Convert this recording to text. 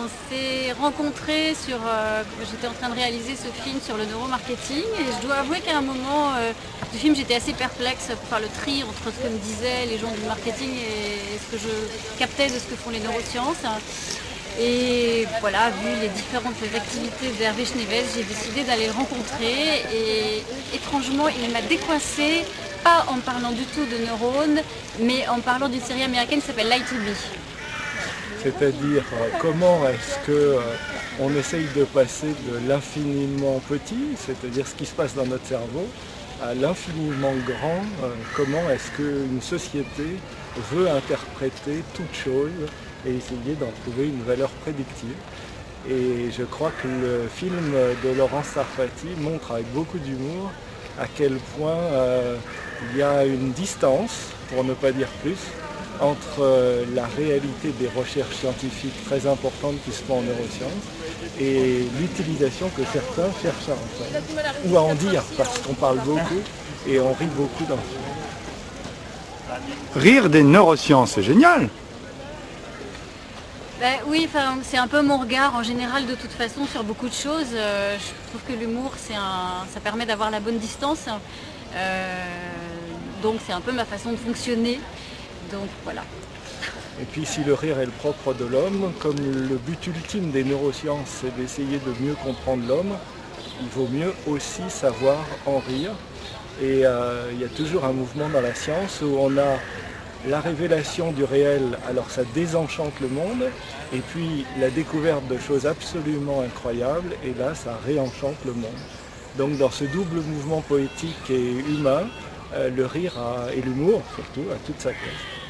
On s'est rencontrés j'étais en train de réaliser ce film sur le neuromarketing et je dois avouer qu'à un moment du film j'étais assez perplexe pour faire le tri entre ce que me disaient les gens du marketing et ce que je captais de ce que font les neurosciences. Et voilà, vu les différentes activités d'Hervé Schneewes, j'ai décidé d'aller le rencontrer et étrangement il m'a décoincé, pas en parlant du tout de neurones, mais en parlant d'une série américaine qui s'appelle Lie to Me. C'est-à-dire comment est-ce que on essaye de passer de l'infiniment petit, c'est-à-dire ce qui se passe dans notre cerveau, à l'infiniment grand, comment est-ce qu'une société veut interpréter toute chose et essayer d'en trouver une valeur prédictive. Et je crois que le film de Laurence Sarfati montre avec beaucoup d'humour à quel point il y a une distance, pour ne pas dire plus, entre la réalité des recherches scientifiques très importantes qui se font en neurosciences et l'utilisation que certains cherchent à en faire, ou à en dire, parce qu'on parle beaucoup et on rit beaucoup dans le film. Rire des neurosciences, c'est génial! Ben oui, c'est un peu mon regard en général de toute façon sur beaucoup de choses. Je trouve que l'humour, ça permet d'avoir la bonne distance. Donc c'est un peu ma façon de fonctionner. Donc voilà. Et puis si le rire est le propre de l'homme, comme le but ultime des neurosciences c'est d'essayer de mieux comprendre l'homme, il vaut mieux aussi savoir en rire. Et il y a toujours un mouvement dans la science où on a la révélation du réel, alors ça désenchante le monde, et puis la découverte de choses absolument incroyables, et là ça réenchante le monde. Donc dans ce double mouvement poétique et humain, le rire et l'humour surtout a toute sa place.